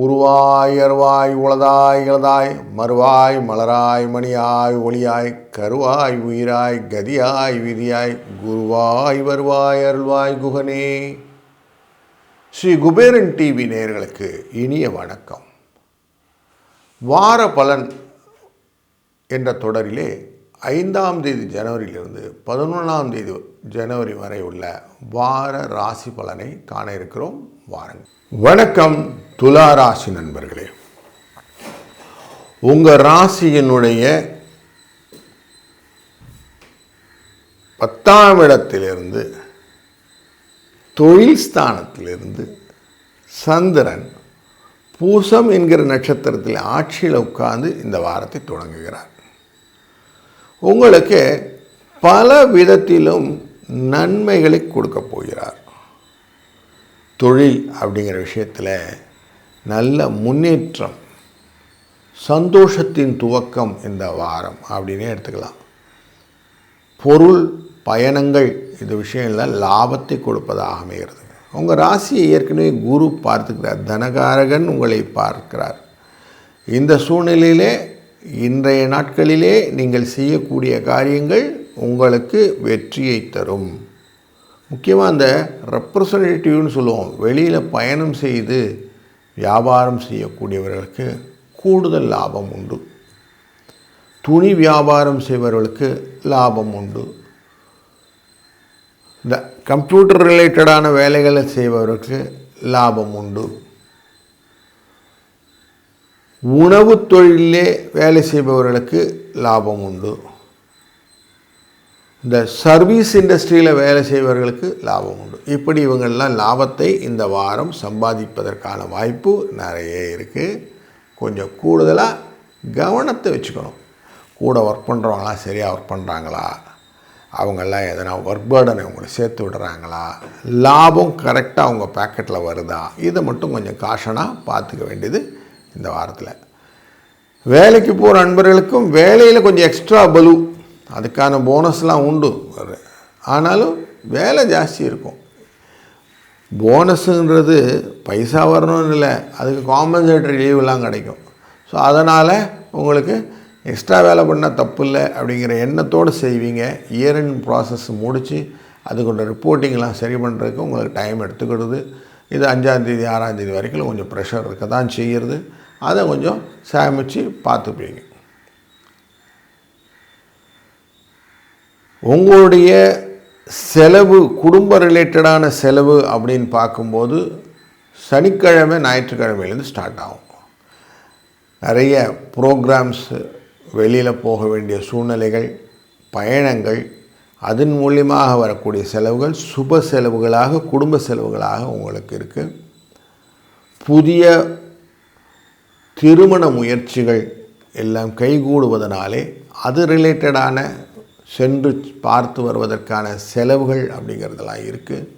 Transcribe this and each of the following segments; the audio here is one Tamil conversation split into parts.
உருவாய் அருவாய் உளதாய் இளதாய் மறுவாய் மலராய் மணியாய் ஒளியாய் கருவாய் உயிராய் கதியாய் விதியாய் குருவாய் வருவாய் அருள்வாய் குகனே. ஸ்ரீ குபேரன் டிவி நேயர்களுக்கு இனிய வணக்கம். வார பலன் என்ற தொடரிலே 5ஆம் தேதி ஜனவரியிலிருந்து 11ஆம் தேதி ஜனவரி வரை உள்ள வார ராசி பலனை காண இருக்கிறோம். வாருங்கள். வணக்கம் துலா ராசி நண்பர்களே. உங்கள் ராசியினுடைய 10ஆம் இடத்திலிருந்து தொழில் ஸ்தானத்திலிருந்து சந்திரன் பூசம் என்கிற நட்சத்திரத்தில் ஆட்சியில் உட்கார்ந்து இந்த வாரத்தை தொடங்குகிறார். உங்களுக்கு பல விதத்திலும் நன்மைகளை கொடுக்க போகிறார். தொழில் அப்படிங்கிற விஷயத்தில் நல்ல முன்னேற்றம், சந்தோஷத்தின் துவக்கம் இந்த வாரம் அப்படின்னே எடுத்துக்கலாம். பொருள் பயணங்கள் இந்த விஷயங்களில் லாபத்தை கொடுப்பதாக அமைகிறது. உங்கள் ராசியை ஏற்கனவே குரு பார்த்துக்கிறார், தனகாரகன் உங்களை பார்க்கிறார். இந்த சூழ்நிலையிலே இன்றைய நாட்களிலே நீங்கள் செய்யக்கூடிய காரியங்கள் உங்களுக்கு வெற்றியை தரும். முக்கியமாக அந்த ரெப்ரசன்டேட்டிவ்னு சொல்லுவோம், வெளியில் பயணம் செய்து வியாபாரம் செய்யக்கூடியவர்களுக்கு கூடுதல் லாபம் உண்டு. துணி வியாபாரம் செய்பவர்களுக்கு லாபம் உண்டு. இந்த கம்ப்யூட்டர் ரிலேட்டடான வேலைகளை செய்பவர்களுக்கு லாபம் உண்டு. உணவு தொழிலே வேலை செய்பவர்களுக்கு லாபம் உண்டு. இந்த சர்வீஸ் இண்டஸ்ட்ரியில் வேலை செய்பவர்களுக்கு லாபம் உண்டு. இப்படி இவங்கள்லாம் லாபத்தை இந்த வாரம் சம்பாதிப்பதற்கான வாய்ப்பு நிறைய இருக்குது. கொஞ்சம் கூடுதலாக கவனத்தை வச்சுக்கணும். கூட ஒர்க் பண்ணுறவங்களாம் சரியாக ஒர்க் பண்ணுறாங்களா, அவங்கெல்லாம் எதனா ஒர்க் பேர்டனை அவங்களை சேர்த்து விடுறாங்களா, லாபம் கரெக்டாக அவங்க பேக்கெட்டில் வருதா, இதை மட்டும் கொஞ்சம் காஷனாக பார்த்துக்க வேண்டியது இந்த வாரத்தில். வேலைக்கு போகிற நண்பர்களுக்கும் வேலையில் கொஞ்சம் எக்ஸ்ட்ரா பலு, அதுக்கான போனஸ்லாம் உண்டு. ஆனாலும் வேலை ஜாஸ்தி இருக்கும். போனஸுன்றது பைசா வரணும்னு இல்லை, அதுக்கு காம்பன்சேட்டரி லீவெலாம் கிடைக்கும். ஸோ அதனால் உங்களுக்கு எக்ஸ்ட்ரா வேலை பண்ணால் தப்பு இல்லை அப்படிங்கிற எண்ணத்தோடு செய்வீங்க. இயர் எண்ட் ப்ராசஸ் முடித்து அதுக்கொண்ட ரிப்போர்ட்டிங்லாம் சரி பண்ணுறதுக்கு உங்களுக்கு டைம் எடுத்துக்கிடுது. இது 5ஆம் தேதி 6ஆம் தேதி வரைக்கும் கொஞ்சம் ப்ரெஷர் இருக்க தான் செய்கிறது. அதை கொஞ்சம் சேமித்து பார்த்துப்பீங்க. உங்களுடைய செலவு, குடும்ப ரிலேட்டடான செலவு அப்படின்னு பார்க்கும்போது சனிக்கிழமை ஞாயிற்றுக்கிழமையிலேருந்து ஸ்டார்ட் ஆகும். நிறைய ப்ரோக்ராம்ஸ், வெளியில் போக வேண்டிய சூழ்நிலைகள், பயணங்கள், அதன் மூலியமாக வரக்கூடிய செலவுகள் சுப செலவுகளாக, குடும்ப செலவுகளாக உங்களுக்கு இருக்குது. புதிய திருமண முயற்சிகள் எல்லாம் கைகூடுவதனாலே அது ரிலேட்டடான சென்று பார்த்து வருவதற்கான செலவுகள் அப்படிங்கிறதெல்லாம் இருக்குது.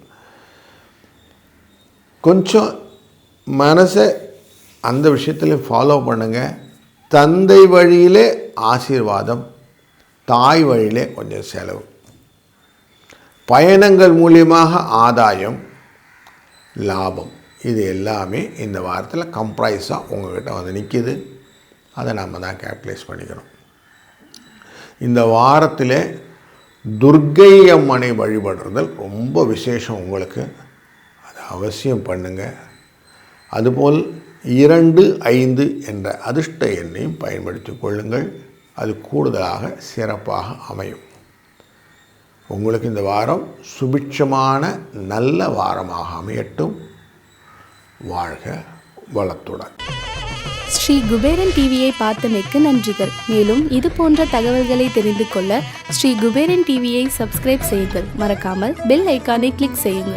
கொஞ்சம் மனசை அந்த விஷயத்தில் ஃபாலோ பண்ணுங்கள். தந்தை வழியிலே ஆசீர்வாதம், தாய் வழியிலே கொஞ்சம் செலவு, பயணங்கள் மூலியமாக ஆதாயம், லாபம், இது எல்லாமே இந்த வாரத்தில் கம்ப்ரைஸாக உங்கள்கிட்ட வந்து நிற்கிது. அதை நம்ம தான் கேபிட்டலைஸ் பண்ணிக்கிறோம். இந்த வாரத்தில் துர்க்கை அம்மனை வழிபடுறதல் ரொம்ப விசேஷம் உங்களுக்கு. அதை அவசியம் பண்ணுங்கள். அதுபோல் 2, 5 என்ற அதிர்ஷ்ட எண்ணையும் பயன்படுத்தி கொள்ளுங்கள். அது கூடுதலாக சிறப்பாக அமையும். உங்களுக்கு இந்த வாரம் சுபிட்சமான நல்ல வாரமாக அமையட்டும். வாழ்க வளத்துடன். ஸ்ரீ குபேரன் டிவியை பார்த்தமைக்கு நன்றிகள். மேலும் இது போன்ற தகவல்களை தெரிந்து கொள்ள ஸ்ரீ குபேரன் டிவியை சப்ஸ்கிரைப் செய்யுங்கள். மறக்காமல் பெல் ஐக்கானை கிளிக் செய்யுங்கள்.